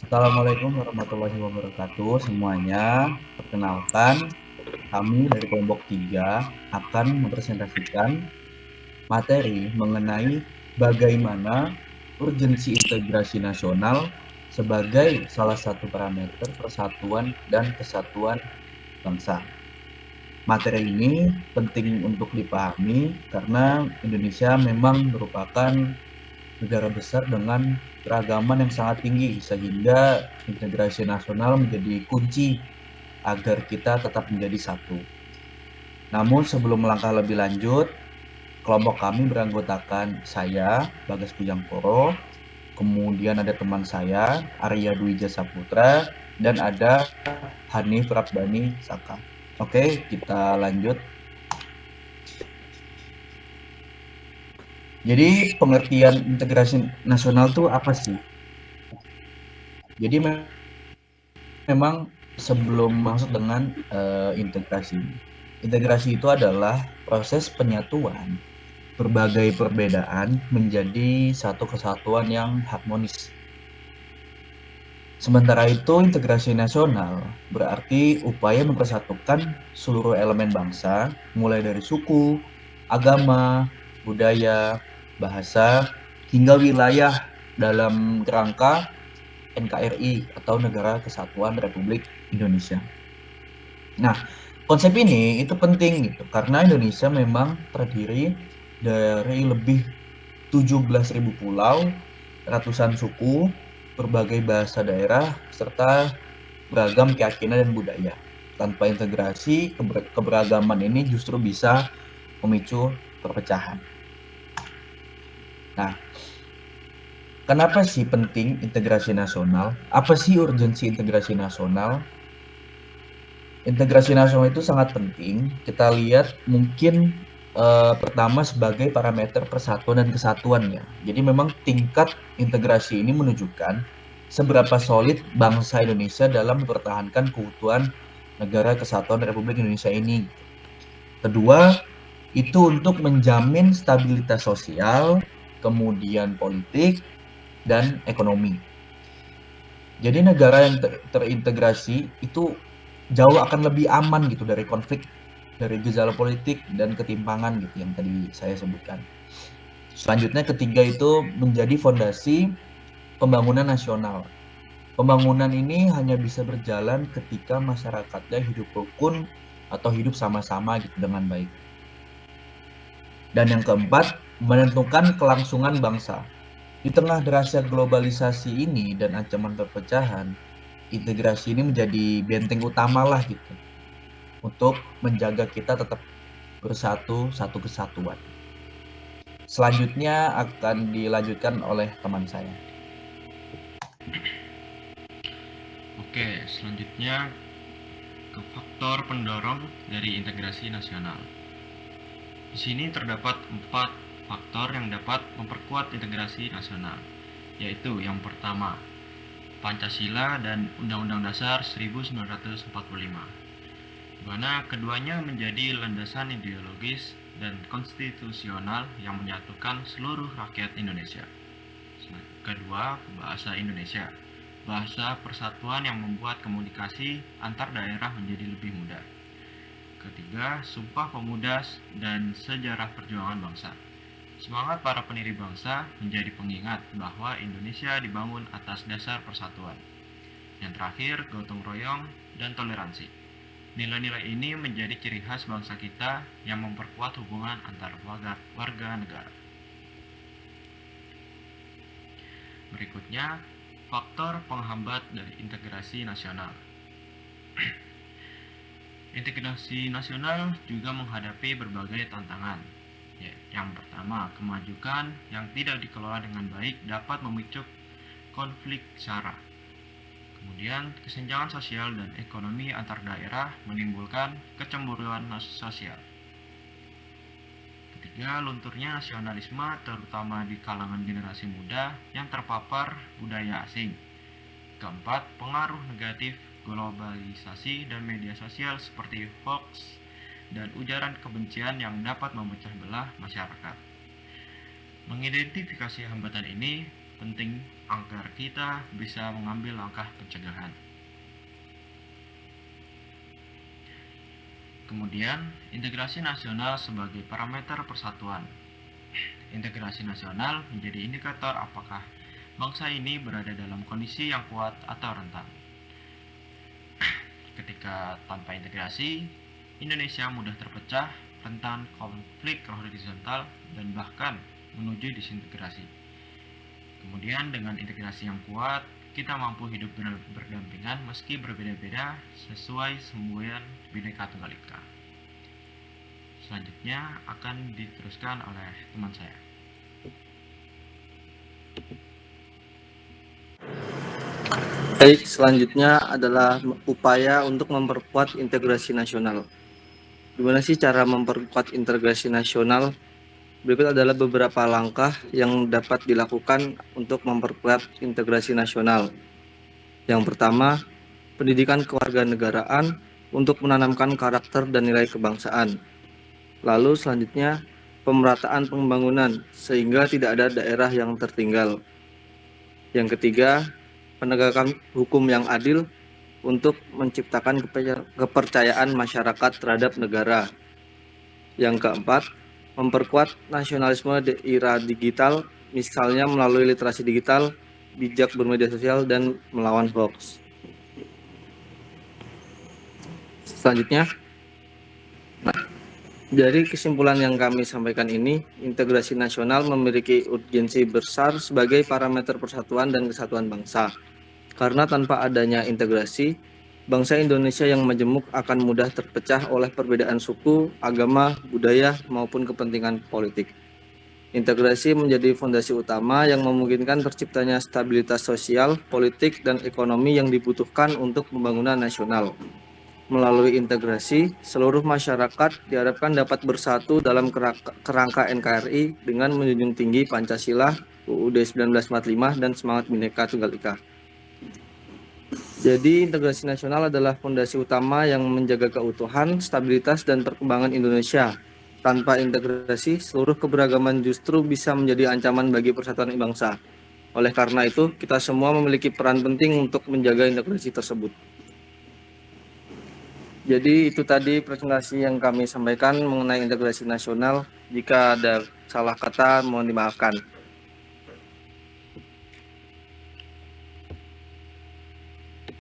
Assalamualaikum warahmatullahi wabarakatuh semuanya. Perkenalkan, kami dari kelompok 3 akan mempresentasikan materi mengenai bagaimana urgensi integrasi nasional sebagai salah satu parameter persatuan dan kesatuan bangsa. Materi ini penting untuk dipahami karena Indonesia memang merupakan negara besar dengan keragaman yang sangat tinggi, sehingga integrasi nasional menjadi kunci agar kita tetap menjadi satu. Namun sebelum melangkah lebih lanjut, kelompok kami beranggotakan saya, Bagas Pujangkoro, kemudian ada teman saya, Arya Dwija Saputra, dan ada Hanif Rabdani Saka. Oke, kita lanjut. Jadi pengertian integrasi nasional itu apa sih? Jadi memang sebelum masuk dengan integrasi. Integrasi itu adalah proses penyatuan berbagai perbedaan menjadi satu kesatuan yang harmonis. Sementara itu, integrasi nasional berarti upaya mempersatukan seluruh elemen bangsa, mulai dari suku, agama, budaya, bahasa, hingga wilayah dalam kerangka NKRI atau Negara Kesatuan Republik Indonesia. Nah, konsep ini itu penting gitu karena Indonesia memang terdiri dari lebih 17.000 pulau, ratusan suku, berbagai bahasa daerah, serta beragam keyakinan dan budaya. Tanpa integrasi, keberagaman ini justru bisa memicu perpecahan. Nah, kenapa sih penting integrasi nasional? Apa sih urgensi integrasi nasional? Integrasi nasional itu sangat penting. Kita lihat mungkin pertama sebagai parameter persatuan dan kesatuannya. Jadi memang tingkat integrasi ini menunjukkan seberapa solid bangsa Indonesia dalam mempertahankan keutuhan negara kesatuan Republik Indonesia ini. Kedua, itu untuk menjamin stabilitas sosial, kemudian politik, dan ekonomi. Jadi negara yang terintegrasi itu jauh akan lebih aman gitu dari konflik, dari gejala politik dan ketimpangan gitu yang tadi saya sebutkan. Selanjutnya ketiga itu menjadi fondasi pembangunan nasional. Pembangunan ini hanya bisa berjalan ketika masyarakatnya hidup rukun atau hidup sama-sama gitu dengan baik. Dan yang keempat, menentukan kelangsungan bangsa. Di tengah derasnya globalisasi ini dan ancaman perpecahan, integrasi ini menjadi benteng utama lah gitu untuk menjaga kita tetap bersatu, satu kesatuan. Selanjutnya akan dilanjutkan oleh teman saya. Oke, selanjutnya ke faktor pendorong dari integrasi nasional. Di sini terdapat 4 faktor yang dapat memperkuat integrasi nasional, yaitu yang pertama, Pancasila dan Undang-Undang Dasar 1945, di mana keduanya menjadi landasan ideologis dan konstitusional yang menyatukan seluruh rakyat Indonesia. Kedua, bahasa Indonesia, bahasa persatuan yang membuat komunikasi antar daerah menjadi lebih mudah. Ketiga, Sumpah Pemuda dan Sejarah Perjuangan Bangsa. Semangat para pendiri bangsa menjadi pengingat bahwa Indonesia dibangun atas dasar persatuan. Yang terakhir, gotong royong dan toleransi. Nilai-nilai ini menjadi ciri khas bangsa kita yang memperkuat hubungan antar warga negara. Berikutnya, faktor penghambat dari integrasi nasional. Integrasi nasional juga menghadapi berbagai tantangan. Yang pertama, kemajuan yang tidak dikelola dengan baik dapat memicu konflik sara. Kemudian, kesenjangan sosial dan ekonomi antar daerah menimbulkan kecemburuan sosial. Ketiga, lunturnya nasionalisme terutama di kalangan generasi muda yang terpapar budaya asing. Keempat, pengaruh negatif globalisasi dan media sosial seperti hoax dan ujaran kebencian yang dapat memecah belah masyarakat. Mengidentifikasi hambatan ini, penting agar kita bisa mengambil langkah pencegahan. Kemudian, integrasi nasional sebagai parameter persatuan. Integrasi nasional menjadi indikator apakah bangsa ini berada dalam kondisi yang kuat atau rentan. Ketika tanpa integrasi, Indonesia mudah terpecah, rentan konflik horizontal, dan bahkan menuju disintegrasi. Kemudian dengan integrasi yang kuat, kita mampu hidup berdampingan meski berbeda-beda sesuai semboyan Bhinneka Tunggal Ika. Selanjutnya akan diteruskan oleh teman saya. Baik, selanjutnya adalah upaya untuk memperkuat integrasi nasional. Gimana sih cara memperkuat integrasi nasional? Berikut adalah beberapa langkah yang dapat dilakukan untuk memperkuat integrasi nasional. Yang pertama, pendidikan kewarganegaraan untuk menanamkan karakter dan nilai kebangsaan. Lalu selanjutnya, pemerataan pembangunan sehingga tidak ada daerah yang tertinggal. Yang ketiga, penegakan hukum yang adil untuk menciptakan kepercayaan masyarakat terhadap negara. Yang keempat, memperkuat nasionalisme di era digital, misalnya melalui literasi digital, bijak bermedia sosial, dan melawan hoax. Selanjutnya, dari kesimpulan yang kami sampaikan ini, integrasi nasional memiliki urgensi besar sebagai parameter persatuan dan kesatuan bangsa. Karena tanpa adanya integrasi, bangsa Indonesia yang majemuk akan mudah terpecah oleh perbedaan suku, agama, budaya, maupun kepentingan politik. Integrasi menjadi fondasi utama yang memungkinkan terciptanya stabilitas sosial, politik, dan ekonomi yang dibutuhkan untuk pembangunan nasional. Melalui integrasi, seluruh masyarakat diharapkan dapat bersatu dalam kerangka NKRI dengan menjunjung tinggi Pancasila, UUD 1945, dan semangat Bhinneka Tunggal Ika. Jadi, integrasi nasional adalah fondasi utama yang menjaga keutuhan, stabilitas, dan perkembangan Indonesia. Tanpa integrasi, seluruh keberagaman justru bisa menjadi ancaman bagi persatuan bangsa. Oleh karena itu, kita semua memiliki peran penting untuk menjaga integrasi tersebut. Jadi itu tadi presentasi yang kami sampaikan mengenai integrasi nasional. Jika ada salah kata, mohon dimaafkan.